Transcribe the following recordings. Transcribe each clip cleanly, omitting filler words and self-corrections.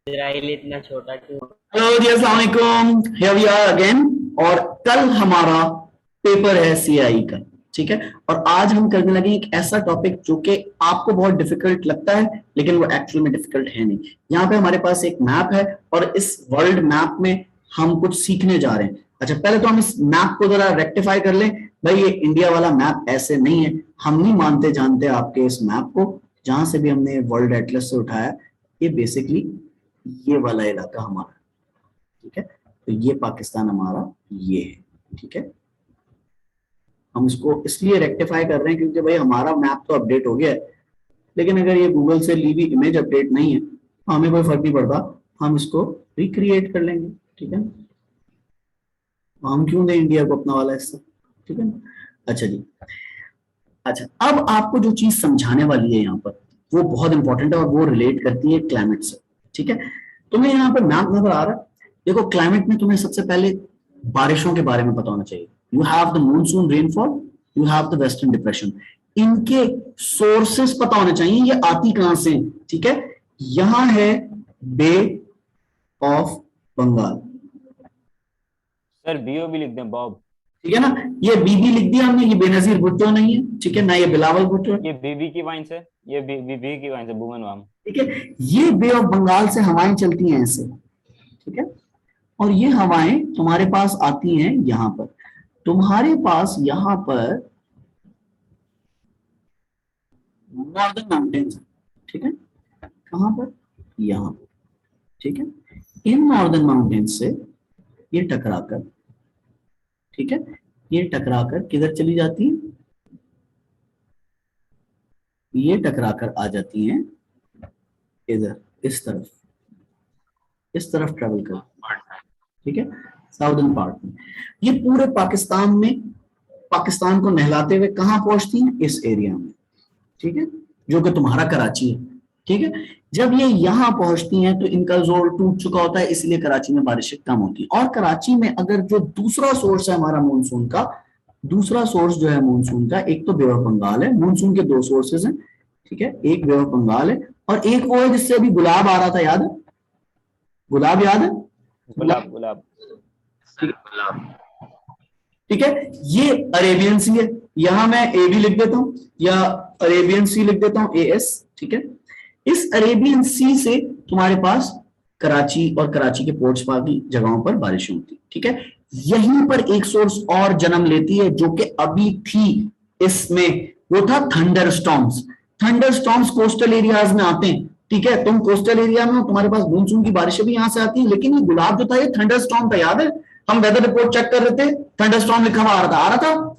Israel इतना छोटा क्यों? हेलो जी, अस्सलाम वालेकुम। Here we are again. और कल हमारा पेपर है सीआई का। ठीक है। और आज हम करने लगे एक ऐसा टॉपिक जो कि आपको बहुत डिफिकल्ट लगता है, लेकिन वो एक्चुअल में डिफिकल्ट है नहीं। यहाँ पे हमारे पास एक मैप है और इस वर्ल्ड मैप में हम कुछ सीखने जा रहे हैं। अच्छा, पहले तो हम इस मैप को जरा रेक्टिफाई कर लें। भाई, ये इंडिया वाला मैप ऐसे नहीं है। हम नहीं मानते जानते आपके इस मैप को। जहां से भी हमने वर्ल्ड एटलस से उठाया, ये बेसिकली ये वाला इलाका हमारा। ठीक है। तो ये पाकिस्तान हमारा ये है। ठीक है। हम इसको इसलिए रेक्टिफाई कर रहे हैं क्योंकि भाई हमारा मैप तो अपडेट हो गया है, लेकिन अगर ये गूगल से ली हुई इमेज अपडेट नहीं है तो हमें कोई फर्क नहीं पड़ता। हम इसको रिक्रिएट कर लेंगे। ठीक है। हम क्यों दें इंडिया को अपना वाला हिस्सा। ठीक है ना। अच्छा जी। अच्छा, अब आपको जो चीज समझाने वाली है यहाँ पर, वो बहुत इंपॉर्टेंट है और वो रिलेट करती है क्लाइमेट से। ठीक है। तुम्हें यहाँ पर मैप नजर आ रहा है। देखो, क्लाइमेट में तुम्हें सबसे पहले बारिशों के बारे में पता होना चाहिए। You have the monsoon rainfall, you have the western depression. इनके सोर्सेस पता होने चाहिए, ये आती कहां से हैं। ठीक है। यहां है बे ऑफ बंगाल। सर बीओ भी लिख दें बॉब। ठीक है ना। ये बीबी लिख दिया हमने, ये बेनजीर भुट्टो नहीं है। ठीक है ना, ये बिलावल भुट्टो है। ये बीबी की वाइन से, ये बीबी की वाइन से बुमन वाम। ठीक है। ये बे ऑफ बंगाल से हवाएं चलती हैं ऐसे। ठीक है। और ये हवाएं तुम्हारे पास आती हैं यहां पर। तुम्हारे पास यहां पर नॉर्दर्न माउंटेन्स। ठीक है। कहां पर? यहां पर। ठीक है। इन नॉर्दर्न माउंटेन्स से ये टकराकर, ठीक है, ये टकराकर किधर चली जाती है? ये टकराकर आ जाती हैं इधर, इस तरफ, इस तरफ ट्रेवल कर। ठीक है। साउदर्न पार्ट में ये पूरे पाकिस्तान में, पाकिस्तान को नहलाते हुए कहां पहुंचती हैं? इस एरिया में। ठीक है। जो कि तुम्हारा कराची है। ठीक है। जब ये यहां पहुंचती हैं तो इनका जोर टूट चुका होता है, इसलिए कराची में बारिशें कम होती हैं। और कराची में अगर जो दूसरा सोर्स है हमारा मानसून का, दूसरा सोर्स जो है मानसून का, एक तो बे ऑफ बंगाल है। मानसून के दो सोर्सेज हैं। ठीक है। एक बे ऑफ बंगाल है और एक वो है जिससे अभी गुलाब आ रहा था, याद है? गुलाब याद है? गुलाब गुलाब। ठीक है। ये अरेबियन सी है। यहां मैं ए बी लिख देता हूं या अरेबियन सी लिख देता हूं, ए एस। ठीक है। इस अरेबियन सी से तुम्हारे पास कराची और कराची के पोर्ट्स की जगहों पर बारिशें होती। ठीक है। यहीं पर एक सोर्स और जन्म लेती है जो कि अभी थी इसमें, वो था thunder storms. Thunder storms coastal areas में आते हैं। ठीक है। तुम कोस्टल एरिया में हो, तुम्हारे पास मानसून की बारिशें भी यहां से आती हैं, लेकिन ये गुलाब जो था ये थंडर स्टॉर्म था, याद है? हम वेदर रिपोर्ट चेक कर रहे थे, थंडर स्टॉर्म लिखा हुआ आ रहा था।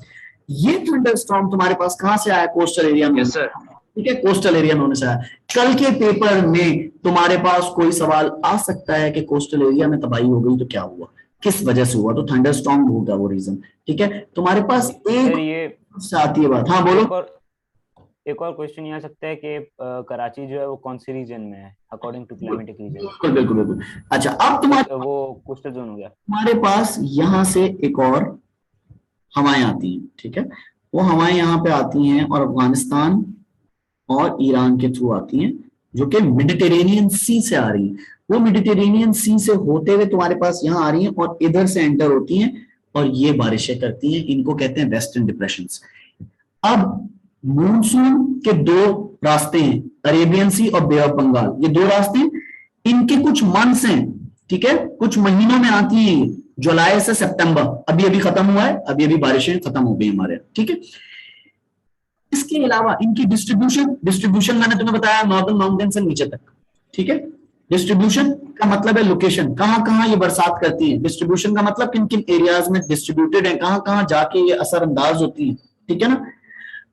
ये थंडर स्टॉर्म तुम्हारे पास कहां से आया? कोस्टल एरिया में। Yes sir. ठीक है। कोस्टल एरिया में होने से आया। कल के पेपर में तुम्हारे पास कोई सवाल आ सकता है कि कोस्टल एरिया में तबाही हो गई तो क्या हुआ, किस वजह से हुआ? तो थंडर स्टॉर्म होगा वो रीजन। ठीक है। तुम्हारे पास एक सर ये से आती है बात। हाँ बोलो। एक और क्वेश्चन ये आ सकता है कि कराची जो है वो कौन से रीजन में है अकॉर्डिंग टू क्लाइमेटिक रीजन। बिल्कुल बिल्कुल बिल्कुल। अच्छा, अब तुम्हारे वो कोस्टल जोन हो गया। तुम्हारे पास यहां से एक और हवाएं आती हैं। ठीक है। वो हवाएं यहाँ पे आती हैं और अफगानिस्तान और ईरान के थ्रू आती हैं, जो कि मेडिटेरेनियन सी से आ रही है। वो मेडिटेरेनियन सी से होते हुए तुम्हारे पास यहाँ आ रही हैं और इधर से एंटर होती हैं और ये बारिशें करती हैं। इनको कहते हैं वेस्टर्न डिप्रेशन। अब मानसून के दो रास्ते हैं, अरेबियन सी और बे ऑफ बंगाल, ये दो रास्ते हैं। इनके कुछ मंथ्स हैं। ठीक है। कुछ महीनों में आती है, जुलाई से सितंबर। अभी अभी खत्म हुआ है, अभी अभी बारिशें खत्म हो गई हमारे। ठीक है। इसके अलावा इनकी डिस्ट्रीब्यूशन, डिस्ट्रीब्यूशन मैंने तुम्हें बताया नॉर्दर्न माउंटेन से नीचे तक। ठीक है। डिस्ट्रीब्यूशन का मतलब है लोकेशन, कहां कहां ये बरसात करती है। डिस्ट्रीब्यूशन का मतलब किन किन एरियाज में डिस्ट्रीब्यूटेड है, कहां कहां जाके ये असरअंदाज होती है। ठीक है ना।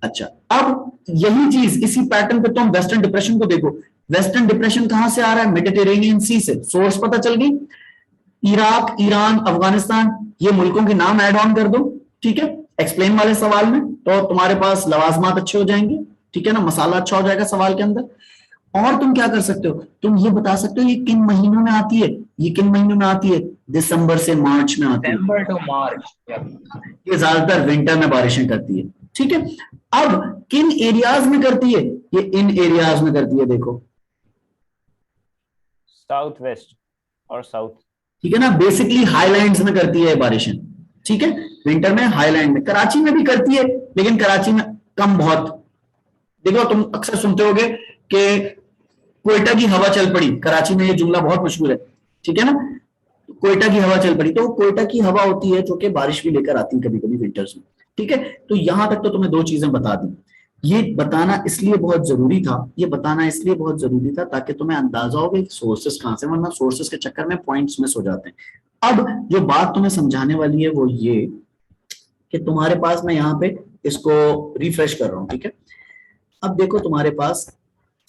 अच्छा, अब यही चीज इसी पैटर्न पे तुम वेस्टर्न डिप्रेशन को देखो। वेस्टर्न डिप्रेशन कहां से आ रहा है? मेडिटेरेनियन सी से। सोर्स पता चल गई। इराक, ईरान, अफगानिस्तान, ये मुल्कों के नाम ऐड ऑन कर दो। ठीक है। एक्सप्लेन वाले सवाल में तो तुम्हारे पास लवाजमात अच्छे हो जाएंगे। ठीक है ना, मसाला अच्छा हो जाएगा सवाल के अंदर। और तुम क्या कर सकते हो? तुम ये बता सकते हो ये किन महीनों में आती है। ये किन महीनों में आती है? दिसंबर से मार्च में आती है। दिसंबर टू मार्च। ये ज्यादातर विंटर में बारिशें करती है। ठीक है। अब किन एरियाज में करती है? ये इन एरियाज में करती है। देखो, साउथ वेस्ट और साउथ। ठीक है ना, बेसिकली हाईलैंड्स में करती है बारिशें, ठीक है, विंटर में हाईलैंड में, कराची में भी करती है लेकिन कराची में कम बहुत। देखो तुम अक्सर सुनते होगे कि कोयटा की हवा चल पड़ी, कराची में ये जुमला बहुत मशहूर है, ठीक है ना, कोयटा की हवा चल पड़ी, तो कोयटा की हवा होती है जो कि बारिश भी लेकर आती है कभी कभी विंटर्स में, ठीक है। तो यहां तक तो तुम्हें दो चीजें बता दी। ये बताना इसलिए बहुत जरूरी था, ये बताना इसलिए बहुत जरूरी था ताकि तुम्हें अंदाजा हो कि सोर्सेस कहां से, वरना सोर्सेस के चक्कर में पॉइंट्स मिस हो जाते हैं। अब जो बात तुम्हें समझाने वाली है वो ये कि तुम्हारे पास, मैं यहाँ पे इसको रिफ्रेश कर रहा हूँ, ठीक है। अब देखो तुम्हारे पास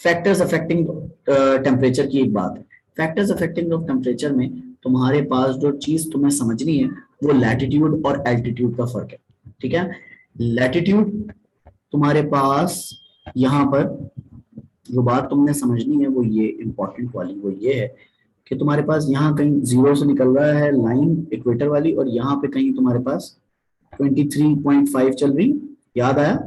फैक्टर्स अफेक्टिंग टेम्परेचर की एक बात है। फैक्टर्स अफेक्टिंग ऑफ टेम्परेचर में तुम्हारे पास जो चीज तुम्हें समझनी है वो लैटिट्यूड और एल्टीट्यूड का फर्क है, ठीक है। लैटिट्यूड तुम्हारे पास यहां पर जो बात तुमने समझनी है वो ये इंपॉर्टेंट वाली, वो ये है कि तुम्हारे पास यहाँ कहीं जीरो से निकल रहा है लाइन इक्वेटर वाली, और यहाँ पे कहीं तुम्हारे पास 23.5 चल रही, याद आया?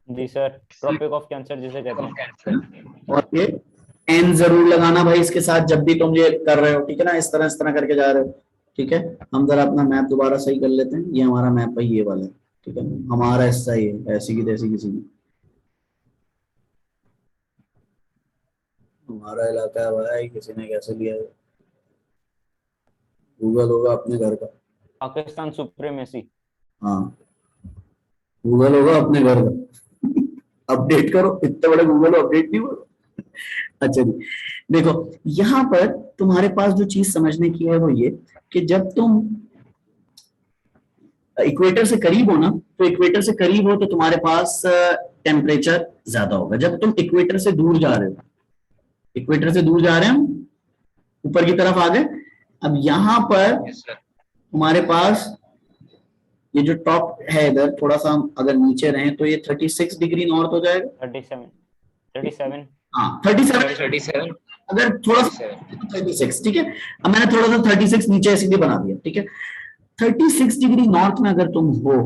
जी सर, ट्रॉपिक ऑफ कैंसर जिसे कहते हैं। और ये एन जरूर लगाना भाई इसके साथ जब भी तुम ये कर रहे हो, ठीक है ना, इस तरह करके जा रहे हो, ठीक है। हम जरा अपना मैप दोबारा सही कर लेते हैं, ये हमारा मैप भाई ये वाला है, ठीक है, हमारा हिस्सा ये ऐसी की तैसी किसी की, हमारा इलाका है भाई, किसी ने कैसे लिया है, गूगल होगा अपने घर का, पाकिस्तान सुप्रीमेसी। हाँ गूगल होगा अपने घर का अपडेट करो, इतने बड़े गूगल अपडेट नहीं हो। अच्छा जी, देखो यहां पर तुम्हारे पास जो चीज समझने की है वो ये कि जब तुम इक्वेटर से करीब हो ना, तो इक्वेटर से करीब हो तो तुम्हारे पास टेम्परेचर ज्यादा होगा। जब तुम इक्वेटर से दूर जा रहे हो, इक्वेटर से दूर जा रहे हैं हम, ऊपर की तरफ आ गए, अब यहां पर तुम्हारे पास ये जो टॉप है इधर थोड़ा सा हम अगर नीचे रहें तो ये 36 डिग्री नॉर्थ हो जाएगा, 37 हाँ 37, अगर थोड़ा सा 36, ठीक है। अब मैंने थोड़ा सा 36 नीचे इसलिए बना दिया, ठीक है। 36 डिग्री नॉर्थ में अगर तुम हो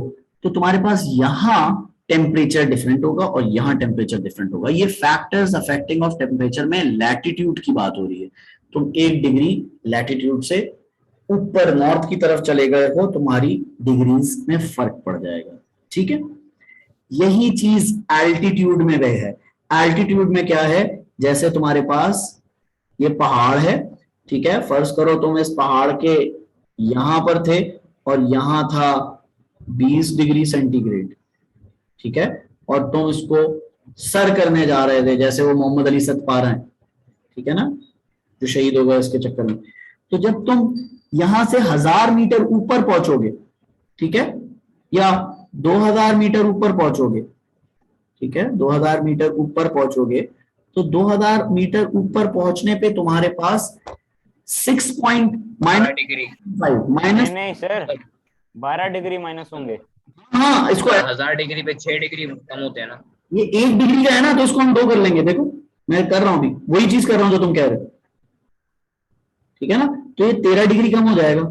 तो तुम्हारे पास यहाँ टेम्परेचर डिफरेंट होगा और यहाँ टेम्परेचर डिफरेंट होगा। ये फैक्टर्स अफेक्टिंग ऑफ टेम्परेचर में लैटिट्यूड की बात हो रही है। तुम 1 डिग्री लैटिट्यूड से ऊपर नॉर्थ की तरफ चले गए हो, तुम्हारी डिग्रीज में फर्क पड़ जाएगा, ठीक है। यही चीज एल्टीट्यूड में वह है। एल्टीट्यूड में क्या है, जैसे तुम्हारे पास ये पहाड़ है, ठीक है, फर्ज करो तुम इस पहाड़ के यहां पर थे और यहां था 20 डिग्री सेंटीग्रेड, ठीक है, और तुम इसको सर करने जा रहे थे, जैसे वो मोहम्मद अली सतपारा हैं, ठीक है ना, जो शहीद हो गए इसके चक्कर में। तो जब तुम यहां से 1000 मीटर ऊपर पहुंचोगे, ठीक है, या 2000 मीटर ऊपर पहुंचोगे, ठीक है, 2000 मीटर ऊपर पहुंचोगे, तो 2000 मीटर ऊपर पहुंचने पे तुम्हारे पास 6 डिग्री माइनस, नहीं सर, 12 डिग्री माइनस होंगे। हाँ इसको 1000 डिग्री पे 6 डिग्री कम होते हैं ना, ये 1 डिग्री का है ना, तो इसको हम 2 कर लेंगे। देखो मैं कर रहा हूं अभी वही चीज कर रहा हूं जो तुम कह रहे हो, ठीक है ना, तो ये 13 डिग्री कम हो जाएगा,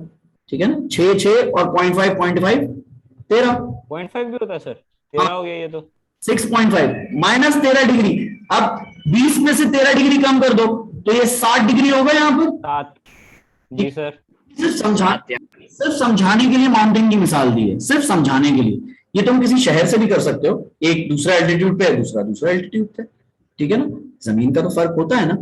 ठीक है ना, 6 और 0.5 13 0.5 भी होता है सर, 13 हो गया ये तो। 6.5 माइनस 13 डिग्री, अब 20 में से 13 डिग्री कम कर दो तो ये 60 डिग्री होगा यहाँ पर। 7 जी सर। सिर्फ समझाने के लिए माउंटेन की मिसाल दी है, सिर्फ समझाने के लिए। ये तुम किसी शहर से भी कर सकते हो, एक दूसरा एल्टीट्यूड पे है, दूसरा एल्टीट्यूड पे, ठीक है ना, जमीन का तो फर्क होता है ना।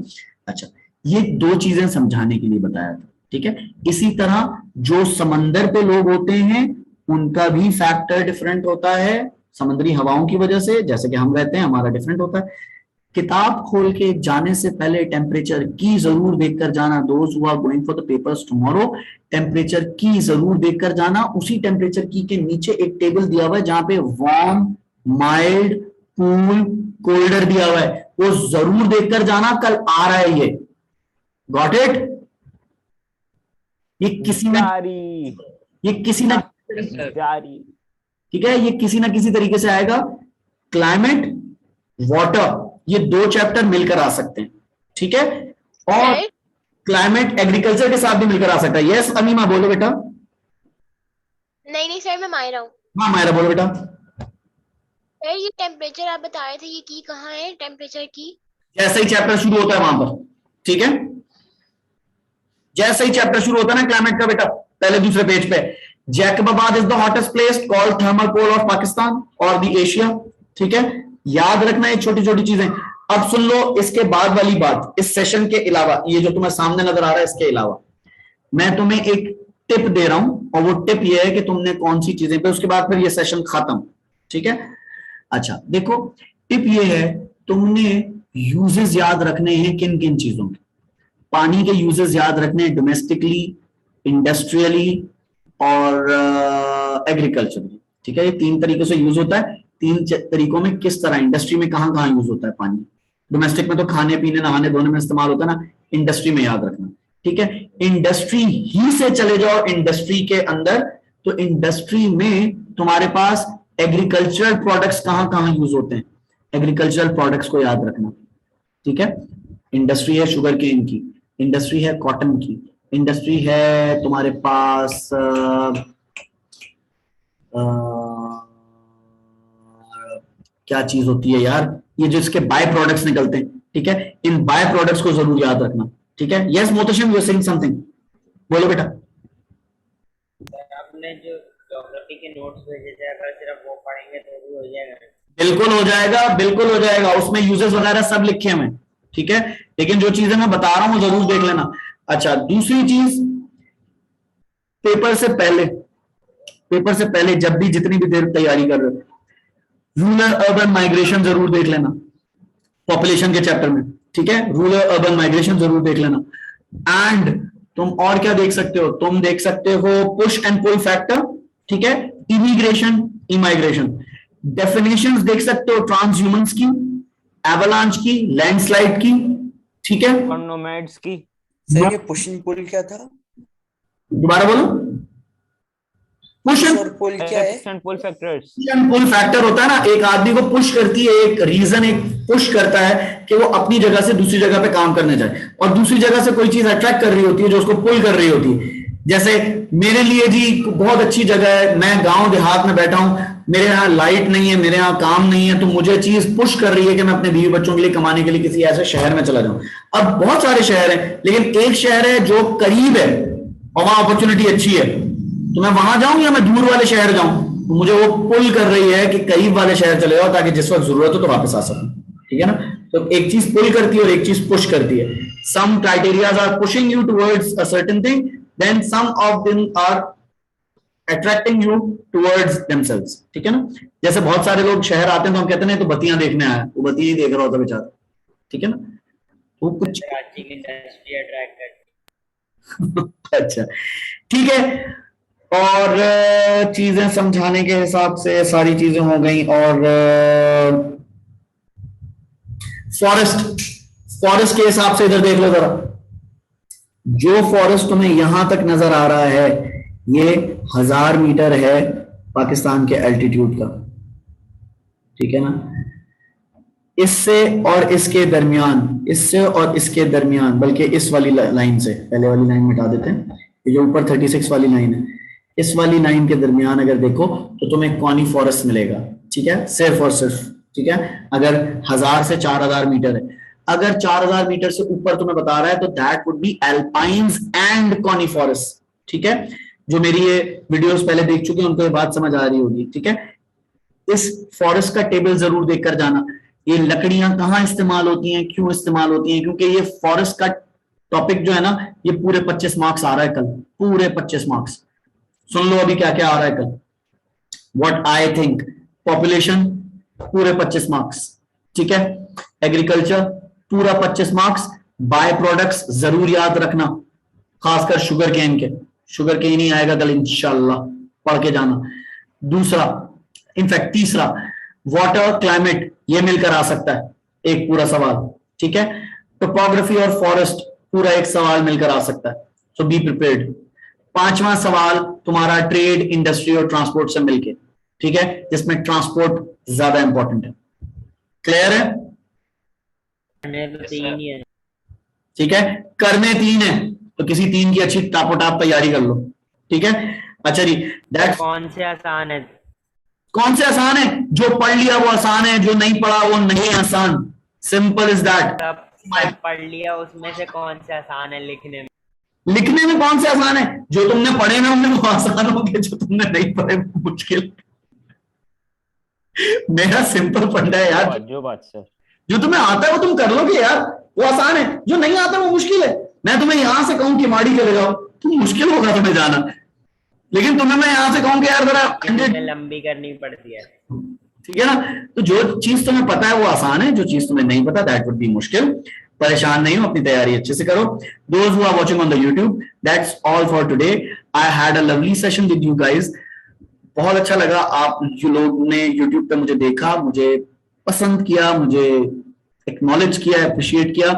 अच्छा, ये 2 चीजें समझाने के लिए बताया था, ठीक है। इसी तरह जो समंदर पे लोग होते हैं उनका भी फैक्टर डिफरेंट होता है समुद्री हवाओं की वजह से, जैसे कि हम रहते हैं हमारा डिफरेंट होता है। किताब खोल के जाने से पहले टेम्परेचर की जरूर देखकर जाना। Those who are going for the papers tomorrow, temperature की जरूर देखकर जाना। उसी टेम्परेचर की के नीचे एक टेबल दिया हुआ है जहां पे वार्म, माइल्ड, कूल, कोल्डर दिया हुआ है, वो जरूर देखकर जाना, कल आ रहा है ये। Got it? ये किसी ना जारी, ठीक है, ये किसी ना किसी तरीके से आएगा। क्लाइमेट, वाटर, ये 2 चैप्टर मिलकर आ सकते हैं, ठीक है, और क्लाइमेट एग्रीकल्चर के साथ भी मिलकर आ सकता है। यस अमीमा बोलो बेटा। नहीं सर, मैं मायरा हूँ। हाँ मायरा बोलो बेटा। सर ये टेम्परेचर आप बता रहे थे, ये की कहाँ है टेम्परेचर की? जैसे ही चैप्टर शुरू होता है वहां पर, ठीक है, जैसे ही चैप्टर शुरू होता है ना क्लाइमेट का बेटा, पहले दूसरे पेज पे Jacobabad is the hottest place called thermal pole of Pakistan और द एशिया। ठीक है, याद रखना ये छोटी छोटी चीजें। अब सुन लो इसके बाद वाली बात, इस सेशन के अलावा, ये जो तुम्हें सामने नजर आ रहा है इसके अलावा मैं तुम्हें एक टिप दे रहा हूं, और वो टिप ये है कि तुमने कौन सी चीजें पे, उसके बाद फिर ये सेशन खत्म। ठीक है, अच्छा देखो टिप ये है, तुमने यूजेस याद रखने हैं किन किन चीजों के। पानी के यूजेस याद रखने हैं, डोमेस्टिकली, इंडस्ट्रियली और एग्रीकल्चरली। ठीक है, ये 3 तरीकों से यूज होता है। 3 तरीकों में किस तरह, इंडस्ट्री में कहां कहां यूज होता है पानी, डोमेस्टिक में तो खाने पीने नहाने धोने में इस्तेमाल होता है ना, इंडस्ट्री में याद रखना। ठीक है, इंडस्ट्री ही से चले जाओ इंडस्ट्री के अंदर, तो इंडस्ट्री में तुम्हारे पास एग्रीकल्चरल प्रोडक्ट्स कहां कहां यूज होते हैं, एग्रीकल्चरल प्रोडक्ट्स को याद रखना। ठीक है, इंडस्ट्री है शुगर केन की, इंडस्ट्री है कॉटन की, इंडस्ट्री है तुम्हारे पास क्या चीज होती है यार, ये जो इसके बाय प्रोडक्ट्स निकलते हैं। ठीक है, इन बाय प्रोडक्ट्स को जरूर याद रखना। ठीक है, yes Mohtashim, you are saying something, बोलो बेटा। आपने जो ज्योग्राफी के नोट्स भेजे थे, अगर सिर्फ वो पढ़ेंगे तो भी हो जाएगा? बिल्कुल हो जाएगा, बिल्कुल हो जाएगा, उसमें यूजेस वगैरह सब लिखे हैं। ठीक है, लेकिन जो चीजें मैं बता रहा हूं जरूर देख लेना। अच्छा, दूसरी चीज, पेपर से पहले जब भी जितनी भी देर तैयारी कर रहे हो, रूरल अर्बन माइग्रेशन जरूर देख लेना पॉपुलेशन के चैप्टर में। ठीक है, रूरल अर्बन माइग्रेशन जरूर देख लेना। एंड तुम और क्या देख सकते हो, तुम देख सकते हो पुश एंड पुल फैक्टर। ठीक है, इमिग्रेशन, इमाइग्रेशन, डेफिनेशंस देख सकते हो ट्रांसह्यूमन्स की, एवलांच की, लैंडस्लाइड की। ठीक है, नोमैड्स की। सर ये पुश एंड पुल क्या था? दोबारा बोलो। पुश एंड पुल क्या है? पुल फैक्टर्स। पुल फैक्टर होता है ना, एक आदमी को पुश करती है, एक रीजन एक पुश करता है कि वो अपनी जगह से दूसरी जगह पे काम करने जाए, और दूसरी जगह से कोई चीज अट्रैक्ट कर रही होती है जो उसको पुल कर रही होती है। जैसे मेरे लिए जी बहुत अच्छी जगह है, मैं गांव देहात में बैठा हूं, मेरे यहाँ लाइट नहीं है, मेरे यहाँ काम नहीं है, तो मुझे चीज पुश कर रही है कि मैं अपने बीवी बच्चों के लिए कमाने के लिए किसी ऐसे शहर में चला जाऊं। अब बहुत सारे शहर हैं, लेकिन एक शहर है जो करीब है और वहां अपॉर्चुनिटी अच्छी है, तो मैं वहां जाऊं या मैं दूर वाले शहर जाऊं, तो मुझे वो पुल कर रही है कि करीब वाले शहर चले जाओ ताकि जिस वक्त जरूरत हो तो वापस आ सकूं। ठीक है ना, तो एक चीज पुल करती है और एक चीज पुश करती है। Some criterias are pushing you towards a certain thing, then some of them are attracting you towards themselves. ठीक है ना, जैसे बहुत सारे लोग शहर आते हैं तो हम कहते हैं तो बत्तियां देखने आया, वो बत्ती ही देख रहा होता बेचारा। ठीक है ना, वो कुछ कराची की इंडस्ट्री अट्रैक्ट करती है। अच्छा ठीक है, और चीजें समझाने के हिसाब से सारी चीजें हो गई। और फॉरेस्ट के हिसाब से इधर देख लो जरा, जो फॉरेस्ट तुम्हें यहां तक नजर आ रहा है ये 1000 मीटर है पाकिस्तान के एल्टीट्यूड का। ठीक है ना, इससे और इसके दरमियान, बल्कि इस वाली लाइन से, पहले वाली लाइन मिटा देते हैं, ये जो ऊपर 36 वाली लाइन है, इस वाली लाइन के दरमियान अगर देखो तो तुम्हें कॉनी फॉरेस्ट मिलेगा। ठीक है, सिर्फ और सिर्फ। ठीक है, अगर 1000 से 4000 मीटर है, अगर 4000 मीटर से ऊपर तुम्हें बता रहा है तो that would be alpines and conifer forest. ठीक है, जो मेरी ये वीडियोस पहले देख चुके हैं उनको ये बात समझ आ रही होगी। ठीक है, इस फॉरेस्ट का टेबल जरूर देखकर जाना, ये लकड़ियां कहाँ इस्तेमाल होती हैं, क्यों इस्तेमाल होती हैं, क्योंकि ये फॉरेस्ट का टॉपिक जो है ना, ये पूरे 25 मार्क्स आ रहा है कल, पूरे 25 मार्क्स। सुन लो अभी क्या क्या आ रहा है कल। व्हाट आई थिंक, पॉपुलेशन पूरे 25 मार्क्स। ठीक है, एग्रीकल्चर पूरा 25 मार्क्स, बाय प्रोडक्ट्स जरूर याद रखना, खासकर शुगर केन के, शुगर केन ही आएगा कल इंशाल्लाह, पढ़ के जाना। दूसरा, इनफैक्ट तीसरा, वाटर क्लाइमेट, ये मिलकर आ सकता है एक पूरा सवाल। ठीक है, टोपोग्राफी और फॉरेस्ट पूरा एक सवाल मिलकर आ सकता है, सो बी प्रिपेयर्ड। 5वां सवाल तुम्हारा ट्रेड, इंडस्ट्री और ट्रांसपोर्ट से मिलके। ठीक है, जिसमें ट्रांसपोर्ट ज्यादा इंपॉर्टेंट है। क्लियर है? तो 3 ही है। ठीक है, करने 3 है तो किसी 3 की अच्छी टापोटाप तैयारी कर लो। ठीक है, अच्छा जी, दैट्स कौन से आसान है? कौन से आसान है? जो पढ़ लिया वो आसान है, जो नहीं पढ़ा वो नहीं आसान। Simple is that. पढ़ लिया उसमें से कौन से आसान है लिखने में? लिखने में कौन से आसान है? जो तुमने पढ़े ना उनमें वो आसान होंगे, जो तुमने नहीं पढ़े वो मुश्किल। मेरा सिंपल फंडा है यार, जो बात सर, जो तुम्हें आता है वो तुम कर लोगे यार, वो आसान है। जो नहीं आता वो मुश्किल है। मैं तुम्हें यहां से कहूं कि माड़ी चले जाओ तो मुश्किल होगा तुम्हें जाना, लेकिन तुम्हें मैं यहां से कहूं कि यार जरा लंबी करनी पड़ती है, ठीक है ना। तो जो चीज तुम्हें पता है वो आसान है, जो चीज तुम्हें नहीं पता दैट वुड बी मुश्किल। परेशान नहीं हो, अपनी तैयारी अच्छे से करो। Those who are watching on the YouTube, that's all for today. I had a lovely session with you guys. बहुत अच्छा लगा आप जो लोग ने यूट्यूब पे मुझे देखा, मुझे पसंद किया, मुझे एक्नॉलेज किया, अप्रिशिएट किया।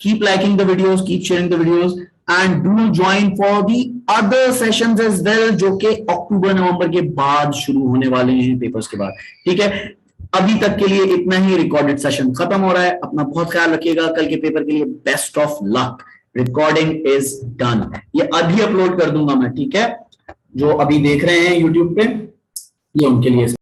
Keep liking the videos, keep sharing the videos and do join for the other sessions as well, जो कि अक्टूबर नवंबर के बाद शुरू होने वाले हैं, पेपर्स के बाद। ठीक है, अभी तक के लिए इतना ही। रिकॉर्डेड सेशन खत्म हो रहा है। अपना बहुत ख्याल रखिएगा। कल के पेपर के लिए best of luck. Recording is done. ये अभी अपलोड कर दूंगा मैं, ठीक है। जो अभी देख रहे हैं यूट्यूब पे, ये उनके लिए